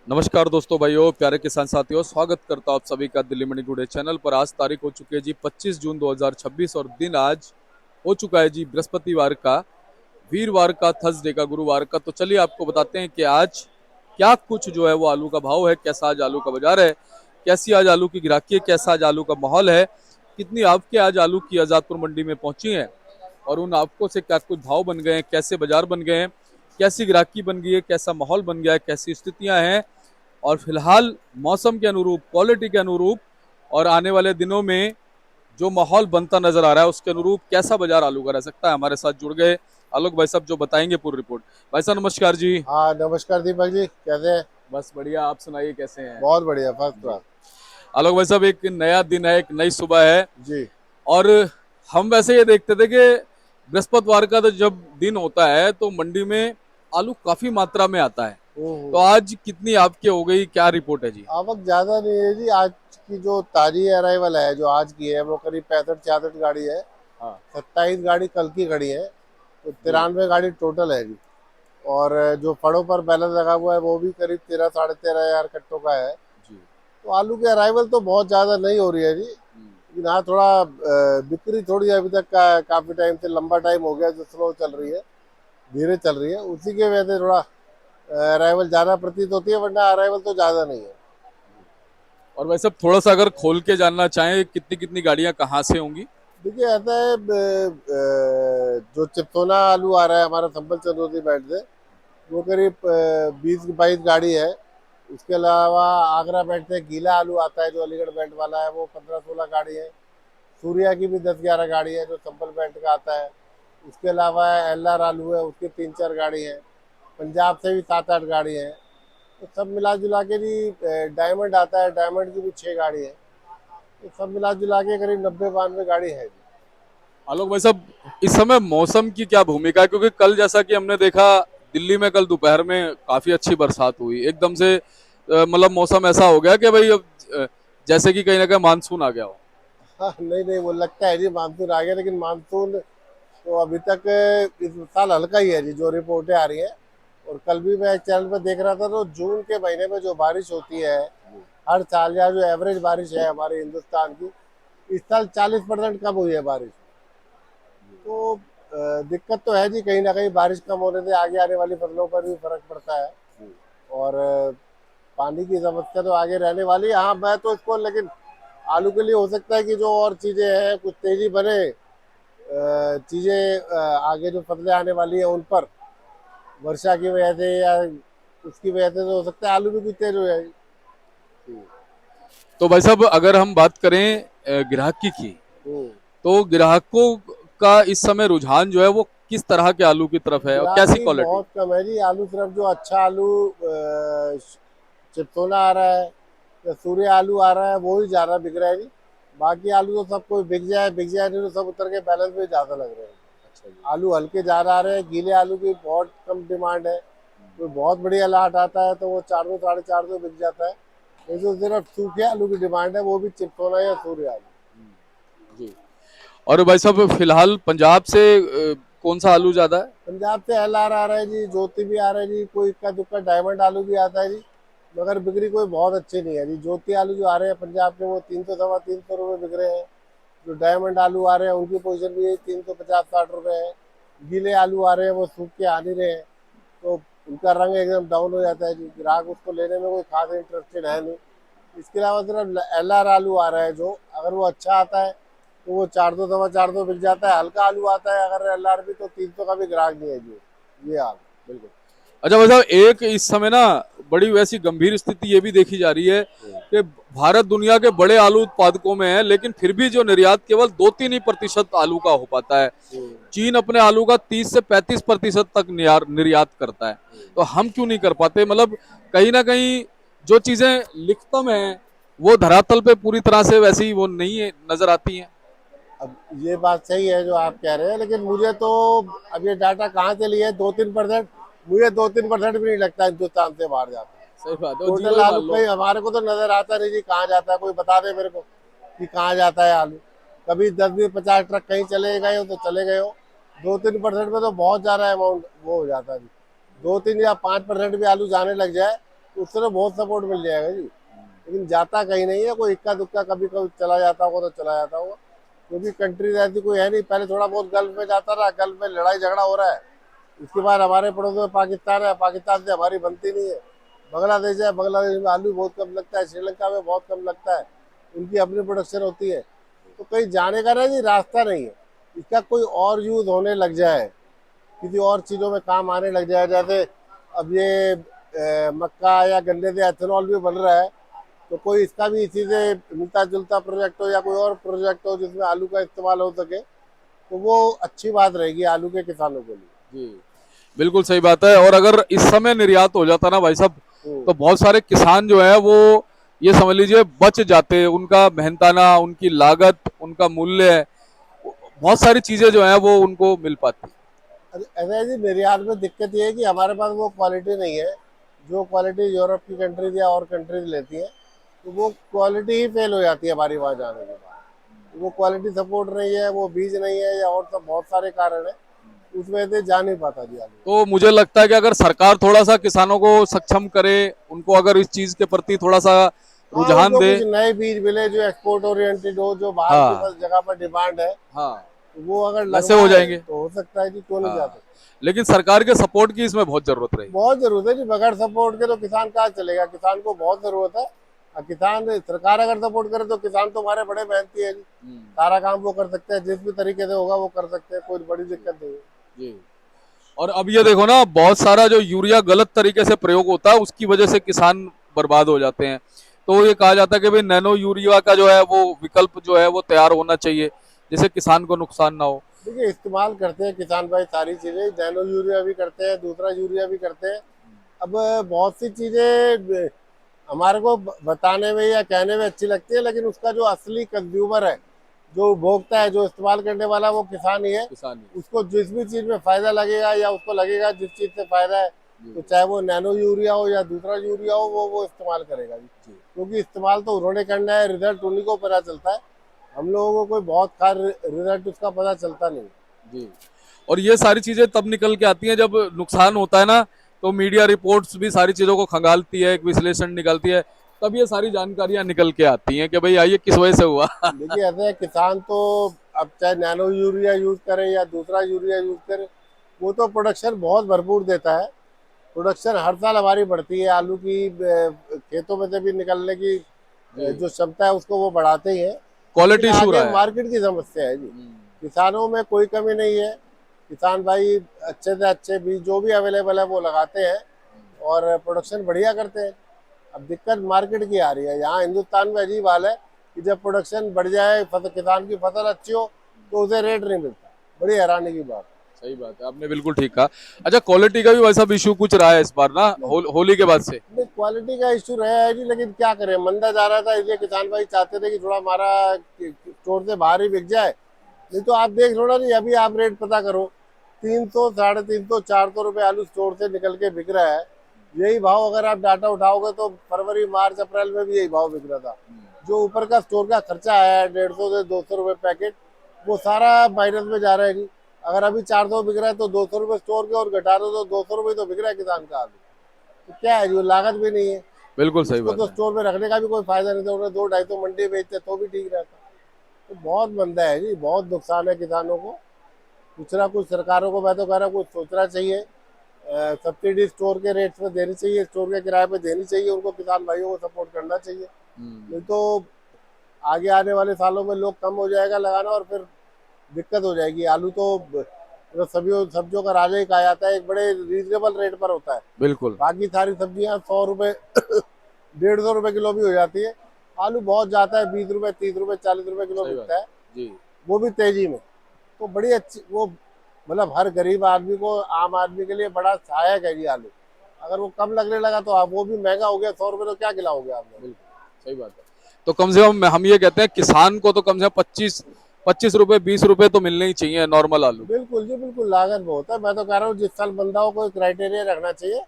नमस्कार दोस्तों, भाइयों, प्यारे किसान साथियों, स्वागत करता हूं आप सभी का दिल्ली मंडी टुडे चैनल पर। आज तारीख हो चुकी है जी 25 जून 2026 और दिन आज हो चुका है जी बृहस्पतिवार का, वीरवार का, थर्सडे का, गुरुवार का। तो चलिए आपको बताते हैं कि आज क्या कुछ जो है वो आलू का भाव है, कैसा आज आलू का बाजार है, कैसी आज आलू की गिराकी है, कैसा आज आलू का माहौल है, कितनी आपके आज आलू की आजादपुर मंडी में पहुंची है और उन आपको से क्या कुछ भाव बन गए हैं, कैसे बाजार बन गए हैं, कैसी गिराकी बन गई है, कैसा माहौल बन गया है, कैसी स्थितियां हैं और फिलहाल मौसम के अनुरूप, क्वालिटी के अनुरूप और आने वाले दिनों में जो माहौल बनता नजर आ रहा है उसके अनुरूप कैसा बाजार आलू का रह सकता है। हमारे साथ जुड़ गए आलोक भाई साहब जो बताएंगे पूरी रिपोर्ट। भाई साहब नमस्कार जी। हाँ, नमस्कार दीपक जी, कैसे हैं? बस बढ़िया, आप सुनाइए कैसे हैं। बहुत बढ़िया, फर्स्ट जी क्लास। आलोक भाई साहब, एक नया दिन है, एक नई सुबह है जी। और हम वैसे ये देखते थे कि बृहस्पतिवार का तो जब दिन होता है तो मंडी में आलू काफी मात्रा में आता है। तो हम्म। आज कितनी आपके हो गई, क्या रिपोर्ट है जी। आवक ज्यादा नहीं है जी। आज की जो ताजी अराइवल है, जो आज की है, वो करीब 65-66 गाड़ी है। हाँ 27 गाड़ी कल की खड़ी है, तो जी 93 गाड़ी टोटल है जी। और जो फड़ों पर बैलेंस लगा हुआ है वो भी करीब 13-13.5 हजार कट्टों का है। जी। तो आलू की अराइवल तो बहुत ज्यादा नहीं हो रही है जी, हम्म। लेकिन हाँ थोड़ा बिक्री थोड़ी अभी तक काफी टाइम से, लंबा टाइम हो गया जो स्लो चल रही है, धीरे चल रही है, उसी के वजह से थोड़ा अराइवल ज्यादा प्रतीत होती है, वरना अराइवल तो ज्यादा नहीं है। और वैसे थोड़ा सा अगर खोल के जानना चाहें कितनी कितनी गाड़ियां कहाँ से होंगी। देखिए ऐसा है, जो चिपसोना आलू आ रहा है हमारा संबल चंद्रोती बेल्ट से, वो करीब 20-22 गाड़ी है। उसके अलावा आगरा बेल्ट से गीला आलू आता है जो अलीगढ़ बेल्ट वाला है, वो 15-16 गाड़ी है। सूर्या की भी 10-11 गाड़ी है जो संबल बेल्ट का आता है। उसके अलावा एल आर आलू है, उसकी 3-4 गाड़ी है। पंजाब से भी 7-8 गाड़ी है। तो सब मिला जुला के जी, डायमंड आता है, डायमंड की भी 6 गाड़ी है। तो सब मिला जुला के करीब 90-92 गाड़ी है जी। आलोक भाई साहब, इस समय मौसम की क्या भूमिका है, क्योंकि कल जैसा कि हमने देखा दिल्ली में कल दोपहर में काफी अच्छी बरसात हुई एकदम से, मतलब मौसम ऐसा हो गया कि भाई अब जैसे कि कहीं ना कहीं मानसून आ गया हो। हाँ, नहीं नहीं, वो लगता है जी मानसून आ गया, लेकिन मानसून तो अभी तक इस साल हल्का ही है जी, जो रिपोर्टें आ रही हैं। और कल भी मैं एक चैनल पर देख रहा था, तो जून के महीने में जो बारिश होती है हर साल, या जो एवरेज बारिश है हमारे हिंदुस्तान की, इस साल 40% कम हुई है बारिश। तो दिक्कत तो है जी, कहीं ना कहीं बारिश कम होने से आगे आने वाली फसलों पर भी फर्क पड़ता है। और पानी की समस्या तो आगे रहने वाली है। हाँ, मैं तो इसको, लेकिन आलू के लिए हो सकता है कि जो और चीजें हैं कुछ तेजी बने, चीजें आगे जो फसलें आने वाली है उन पर वर्षा की वजह से या उसकी वजह से, तो हो सकता है आलू भी कुछ तेज हो जाएगी। तो भाई साहब अगर हम बात करें ग्राहकी की, हम्म। तो ग्राहकों का इस समय रुझान जो है वो किस तरह के आलू की तरफ है और कैसी ग्राहकी क्वालिटी। बहुत कम है जी। आलू सिर्फ जो अच्छा आलू चिपसोना आ रहा है या सूर्य आलू आ रहा है, वो ही ज्यादा बिक रहा है जी। बाकी आलू तो सब कोई बिक जाए नहीं, तो सब उतर के बैलेंस में ज्यादा लग रहे हैं। अच्छा जी। आलू हल्के ज्यादा आ रहे हैं, गीले आलू की बहुत कम डिमांड है। कोई बहुत बढ़िया लाट आता है तो वो 400-450 बिक जाता है। ये जो सिर्फ सूखे आलू की डिमांड है, वो भी चिपसोना या सूर्य आलू। जी। और भाई साहब फिलहाल पंजाब से कौन सा आलू ज्यादा है। पंजाब से एल आर आ रहा है जी, ज्योति भी आ रहा है जी, कोई इक्का दुक्का डायमंड आलू भी आता है जी। मगर बिक्री कोई बहुत अच्छी नहीं है जी। ज्योति आलू जो आ रहे हैं पंजाब के, वो 300-325 रुपये बिक रहे हैं। जो डायमंड आलू आ रहे हैं उनकी पोजीशन भी यही 350-60 रुपये है। गीले आलू आ रहे हैं, वो सूख के आ नहीं रहे हैं, तो उनका रंग एकदम डाउन हो जाता है जी। ग्राहक उसको लेने में कोई खास इंटरेस्टेड है नहीं। इसके अलावा सिर्फ एल आर आलू आ रहा है, जो अगर वो अच्छा आता है तो वो 400-450 बिक जाता है। हल्का आलू आता है अगर एल आर भी, तो 300 का भी ग्राहक नहीं है जी। ये हाल। बिल्कुल। अच्छा भाई साहब, एक इस समय ना बड़ी वैसी गंभीर स्थिति ये भी देखी जा रही है कि भारत दुनिया के बड़े आलू उत्पादकों में है, लेकिन फिर भी जो निर्यात केवल 2-3% आलू का हो पाता है। चीन अपने आलू का 30 से 35% तक निर्यात करता है। तो हम क्यों नहीं कर पाते, मतलब कहीं ना कहीं जो चीजें लिखतम है वो धरातल पे पूरी तरह से वैसी वो नहीं है, नजर आती हैं। अब ये बात सही है जो आप कह रहे हैं, लेकिन मुझे तो, अब ये डाटा कहाँ से लिए 2-3%, मुझे 2-3% भी नहीं लगता हिंदुस्तान से बाहर जाता है। सही बात है, और जीरो टोटल ही आलू मान लो। कहीं हमारे को तो नजर आता नहीं जी, कहाँ जाता है, कोई बता दे मेरे को कि कहाँ जाता है आलू। कभी 10-20-50 ट्रक कहीं चले गए हो तो चले गए हो। 2-3% में तो बहुत ज्यादा अमाउंट वो हो जाता है जी। 2-3 या 5% भी आलू जाने लग जाए उससे बहुत सपोर्ट मिल जाएगा जी। लेकिन जाता कहीं नहीं है, कोई इक्का दुक्का कभी कभी चला जाता होगा तो चला जाता होगा, क्योंकि कंट्री ऐसी कोई है नहीं। पहले थोड़ा बहुत गल्फ में जाता रहा, गल्फ में लड़ाई झगड़ा हो रहा है। उसके बाद हमारे पड़ोस में पाकिस्तान है, पाकिस्तान से हमारी बनती नहीं है। बांग्लादेश है, बांग्लादेश में आलू बहुत कम लगता है, श्रीलंका में बहुत कम लगता है, उनकी अपनी प्रोडक्शन होती है। तो कहीं जाने का ना जी रास्ता नहीं है। इसका कोई और यूज होने लग जाए, किसी और चीज़ों में काम आने लग जाए, जैसे अब ये मक्का या गन्ने से एथेनॉल भी बन रहा है, तो कोई इसका भी इसी से मिलता जुलता प्रोजेक्ट हो या कोई और प्रोजेक्ट हो जिसमें आलू का इस्तेमाल हो सके, तो वो अच्छी बात रहेगी आलू के किसानों के लिए। जी बिल्कुल सही बात है। और अगर इस समय निर्यात हो जाता ना भाई साहब, हम्म। तो बहुत सारे किसान जो है वो ये समझ लीजिए बच जाते, उनका मेहनताना, उनकी लागत, उनका मूल्य, बहुत सारी चीजें जो है वो उनको मिल पाती। अरे ऐसा है जी, निर्यात में दिक्कत ये है कि हमारे पास वो क्वालिटी नहीं है जो क्वालिटी यूरोप की कंट्रीज या और कंट्रीज लेती है। तो वो क्वालिटी ही फेल हो जाती है हमारी वहाँ जाने के बाद। वो क्वालिटी सपोर्ट नहीं है, वो बीज नहीं है, या और सब बहुत सारे कारण है, उस वजह से जा नहीं पाता जी आलू। तो मुझे लगता है कि अगर सरकार थोड़ा सा किसानों को सक्षम करे, उनको अगर इस चीज के प्रति थोड़ा सा हाँ, रुझान उनको दे। कुछ नए बीज मिले जो एक्सपोर्ट ओरिएंटेड हो, जो बाहर की हाँ जगह पर डिमांड है, हाँ, तो वो अगर वैसे हो लगवाए जाएंगे। तो हो सकता है कि क्यों नहीं जा हाँ, सकता। लेकिन सरकार के सपोर्ट की इसमें बहुत जरूरत रहेगी। बहुत जरूरत है जी, बगैर सपोर्ट के तो किसान कहाँ चलेगा, किसान को बहुत जरूरत है। और किसान, सरकार अगर सपोर्ट करे तो किसान तो हमारे बड़े मेहनती है जी, सारा काम वो कर सकते हैं, जिस भी तरीके से होगा वो कर सकते हैं, कोई बड़ी दिक्कत नहीं है। जी। और अब ये देखो ना, बहुत सारा जो यूरिया गलत तरीके से प्रयोग होता है उसकी वजह से किसान बर्बाद हो जाते हैं। तो ये कहा जाता है कि भाई नैनो यूरिया का जो है वो विकल्प जो है वो तैयार होना चाहिए, जिससे किसान को नुकसान ना हो। देखिए, इस्तेमाल करते हैं किसान भाई सारी चीजें, नैनो यूरिया भी करते हैं, दूसरा यूरिया भी करते हैं। अब बहुत सी चीजें हमारे को बताने में या कहने में अच्छी लगती है, लेकिन उसका जो असली कंज्यूमर है, जो उपभोक्ता है, जो इस्तेमाल करने वाला, वो किसान ही है। किसान ही। उसको जिस भी चीज में फायदा लगेगा या उसको लगेगा जिस चीज से फायदा है, तो चाहे वो नैनो यूरिया हो या दूसरा यूरिया हो, वो इस्तेमाल करेगा जी। क्योंकि इस्तेमाल तो उन्होंने करना है, रिजल्ट उन्हीं को पता चलता है। हम लोगों को कोई बहुत खास रिजल्ट उसका पता चलता नहीं। जी। और ये सारी चीजें तब निकल के आती हैं जब नुकसान होता है ना, तो मीडिया रिपोर्ट्स भी सारी चीजों को खंगालती है, एक विश्लेषण निकालती है, तब ये सारी जानकारियां निकल के आती हैं कि भाई ये किस वजह से हुआ। देखिए, ऐसे है, किसान तो अब चाहे नैनो यूरिया यूज करे या दूसरा यूरिया यूज करे, वो तो प्रोडक्शन बहुत भरपूर देता है। प्रोडक्शन हर साल हमारी बढ़ती है आलू की, खेतों में से भी निकलने की जी। जो क्षमता है उसको वो बढ़ाते ही है। क्वालिटी लेकिन इशू आगे रहा है। मार्केट की समस्या है जी। किसानों में कोई कमी नहीं है, किसान भाई अच्छे से अच्छे बीज जो भी अवेलेबल है वो लगाते हैं और प्रोडक्शन बढ़िया करते हैं। अब दिक्कत मार्केट की आ रही है। यहाँ हिंदुस्तान में अजीब हाल है कि जब प्रोडक्शन बढ़ जाए, किसान की फसल अच्छी हो, तो उसे रेट नहीं मिलता। बड़ी हैरानी की बात। सही बात है, आपने बिल्कुल ठीक कहा। अच्छा, क्वालिटी का भी वैसा इशू कुछ रहा है इस बार ना, होली के बाद से। नहीं, क्वालिटी का इशू रहा है जी, लेकिन क्या करें, मंदा जा रहा था, इसलिए किसान भाई चाहते थे कि थोड़ा हमारा स्टोर से बाहर ही बिक जाए। नहीं तो आप देख लो ना जी, अभी आप रेट पता करो, 300, 350, 400 रुपये आलू स्टोर से निकल के बिक रहा है। यही भाव अगर आप डाटा उठाओगे तो फरवरी, मार्च, अप्रैल में भी यही भाव बिक रहा था। जो ऊपर का स्टोर का खर्चा आया है 150 से 200 रुपये पैकेट, वो सारा माइनस में जा रहा है जी। अगर अभी 400 बिक रहा है तो 200 रुपये स्टोर के और घटा दो तो 200 रुपये तो बिक रहा है किसान का आलू। तो क्या है, जो लागत भी नहीं है, बिल्कुल सही उसको बात तो है। स्टोर में रखने का भी कोई फायदा नहीं था, उन्हें 200-250 मंडी बेचते तो भी ठीक रहता। तो बहुत मंदा है जी, बहुत नुकसान है किसानों को। कुछ ना कुछ सरकारों को, मैं तो कह रहा हूँ, कुछ सोचना चाहिए। सब्सिडी स्टोर के रेट्स में देनी चाहिए, स्टोर के किराए पे देनी चाहिए उनको, किसान भाइयों को सपोर्ट करना चाहिए। नहीं तो आगे आने वाले सालों में लोग कम हो जाएगा लगाना और फिर दिक्कत हो जाएगी। आलू तो मतलब सब्जियों का राजा ही कहा जाता है, एक बड़े रीजनेबल रेट पर होता है। बिल्कुल बाकी सारी सब्जियां 100 रुपये 150 रुपये किलो भी हो जाती है। आलू बहुत जाता है 20 रुपये, 30 रुपये, 40 रुपये किलो सही बात। बिकता है, जी। वो भी तेजी में। तो बड़ी अच्छी वो, मतलब हर गरीब आदमी को, आम आदमी के लिए बड़ा सहायक है जी आलू। अगर वो कम लगने लगा तो आप, वो भी महंगा हो गया, 100 रुपये तो क्या खिलाओगे आप लोग। बिल्कुल सही बात है। तो कम से कम हम ये कहते हैं किसान को तो कम से कम 25 25 रुपए 20 रुपए तो मिलने ही चाहिए नॉर्मल आलू। बिल्कुल जी, बिल्कुल, लागत बहुत है। मैं तो कह रहा हूँ जिस साल बंदा हो, कोई क्राइटेरिया रखना चाहिए।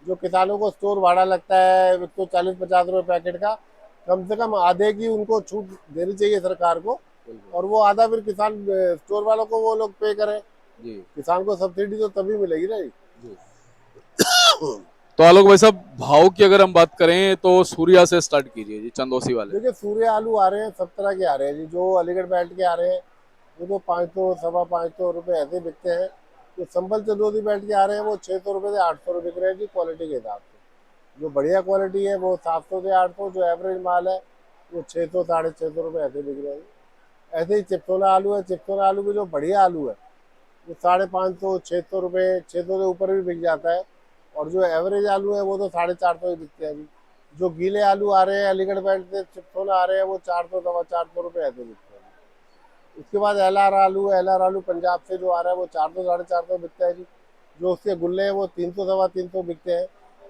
जो किसानों को स्टोर भाड़ा लगता है तो 40-50 रुपये पैकेट का, कम से कम आधे की उनको छूट देनी चाहिए सरकार को। और वो आधा फिर किसान स्टोर वालों को वो लोग पे करें। जी। किसान को सब्सिडी तो तभी मिलेगी ना जी। जी। तो आलोक भाई साहब, भाव की अगर हम बात करें तो सूर्या से स्टार्ट कीजिए जी, चंदोसी वाले। देखिए सूर्य आलू आ रहे हैं, सब तरह के आ रहे हैं जी। जो अलीगढ़ बेल्ट के आ रहे हैं वो तो 500 सवा 500 रुपये ऐसे बिकते हैं। जो संभल चंदौली बेल्ट के आ रहे हैं वो 600 रुपये से 800 बिक रहे हैं जी, क्वालिटी के हिसाब से। जो बढ़िया क्वालिटी है वो 700 से 800, जो एवरेज माल है वो 600 650 रुपये ऐसे बिक रहे हैं जी। ऐसे ही चिप्सोना आलू है, चिप्सोना आलू भी जो बढ़िया आलू है वो 550 600 रुपये, 600 से ऊपर भी बिक जाता है। और जो एवरेज आलू है वो तो 450 ही बिकते हैं अभी। जो गीले आलू आ रहे हैं अलीगढ़ बेल्ट से चिप्सोना आ रहे हैं वो 400 सवा 400 रुपये ऐसे बिकते हैं। उसके बाद एल आर आलू पंजाब से जो आ रहा है वो 400 450 बिकता है जी। जो उसके गुल्ले हैं वो 300 सवा 300 बिकते हैं।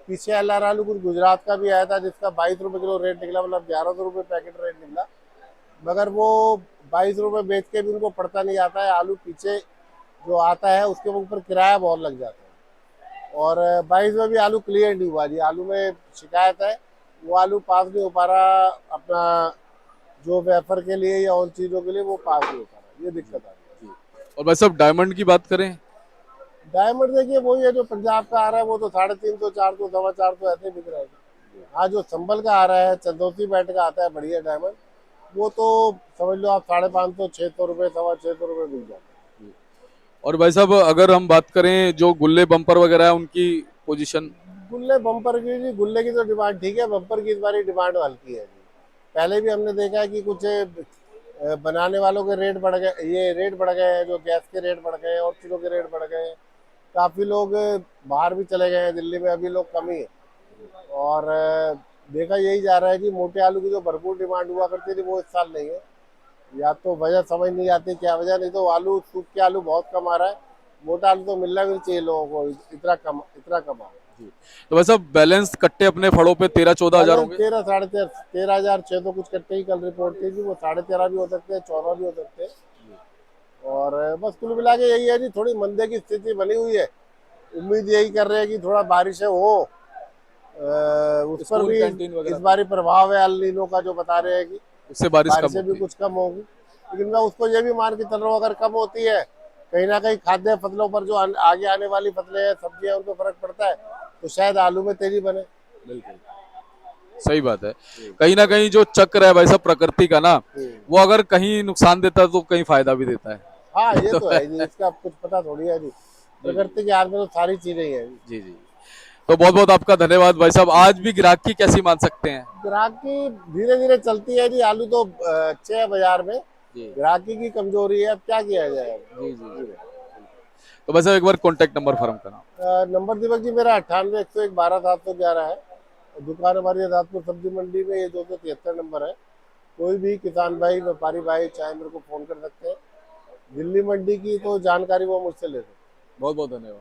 पीछे एल आर आलू कुछ गुजरात का भी आया था जिसका 22 रुपये किलो रेट निकला, मतलब 1100 रुपये पैकेट रेट निकला। मगर वो 22 रुपये बेच के भी उनको पड़ता नहीं आता है। आलू पीछे जो आता है उसके ऊपर किराया बहुत लग जाता है। और 22 में भी आलू क्लियर नहीं हुआ जी, आलू में शिकायत है। वो आलू पास नहीं हो पा रहा अपना, जो वेफर के लिए या और चीज़ों के लिए वो पास नहीं हो पा रहा, ये दिक्कत आ रही है। और भाई साहब डायमंड की बात करें। डायमंड देखिए वही है जो पंजाब का आ रहा है वो तो 350 400 सवा 400 ऐसे बिक रहा है। हाँ जो संभल का आ रहा है, चंदौसी बैट का आता है बढ़िया डायमंड, वो तो समझ लो आप 550 600 रुपये सवा 600 रुपये बिक जाता और भाई साहब अगर हम बात करें जो गुल्ले बम्पर वगैरह है उनकी पोजीशन। है। गुल्ले बम्पर की जी, गुल्ले की तो डिमांड ठीक है, बम्पर की इस बार डिमांड हल्की है जी। पहले भी हमने देखा है कि कुछ बनाने वालों के रेट बढ़ गए, ये रेट बढ़ गए हैं, जो गैस के रेट बढ़ गए हैं और चीज़ों के रेट बढ़ गए हैं। काफ़ी लोग बाहर भी चले गए हैं, दिल्ली में अभी लोग कम ही है। और देखा यही जा रहा है कि मोटे आलू की जो भरपूर डिमांड हुआ करती थी वो इस साल नहीं है। या तो वजह समझ नहीं आती क्या वजह, नहीं तो आलू सूख के आलू बहुत कम आ रहा है। मोटा आलू तो मिलना भी नहीं चाहिए लोगों को, इतना कम आ रहा है। तो भाई साहब बैलेंस कट्टे अपने फड़ों पे 13-14 हजार बैलेंस होंगे। 13 साढ़े 13 13,600 कुछ कट्टे ही कल रिपोर्ट की थी, वो 13.5 भी हो सकते हैं, 14 भी हो सकते हैं। और बस कुल मिला के यही है जी, थोड़ी मंदे की स्थिति बनी हुई है। उम्मीद यही कर रहे हैं कि थोड़ा बारिशें हो, उस पर स्कूल भी कैंटीन इस वगैरह बारी प्रभाव है अल नीनो का, जो बता रहे हैं कि उससे बारिश कम बारिशें भी होगी। कुछ कम होगी। लेकिन मैं उसको ये भी मान के चल रहा हूँ, अगर कम होती है कहीं ना कहीं खाद्य फसलों पर जो आगे आने वाली फसलें हैं, सब्जियां, उन पर फर्क पड़ता है, तो शायद आलू में तेजी बने। बिल्कुल सही बात है। कहीं ना कहीं जो चक्र है भाई साहब प्रकृति का ना, वो अगर कहीं नुकसान देता है तो कहीं फायदा भी देता है। हाँ ये ये तो तो है। है जी, इसका कुछ पता थोड़ी है जी। जी जी प्रकृति के हाथ में तो सारी चीजें ही है जी। जी जी। तो बहुत बहुत आपका धन्यवाद भाई साहब। आज भी ग्राहकी कैसी मान सकते हैं। ग्राहकी धीरे धीरे चलती है जी, आलू तो अच्छे है बाजार में। जी ग्राहकी की कमजोरी है, अब क्या किया जाए। जी जी जी। तो भाई साहब एक बार कॉन्टेक्ट नंबर फर्म का नाम। नंबर दीपक जी मेरा 98 101 12 711 है। दुकान हमारी आजादपुर सब्जी मंडी में, ये 273 नंबर है। कोई भी किसान भाई, व्यापारी भाई चाहे मेरे को फोन कर सकते हैं। दिल्ली मंडी की तो जानकारी वो मुझसे ले सकते हैं। बहुत बहुत धन्यवाद।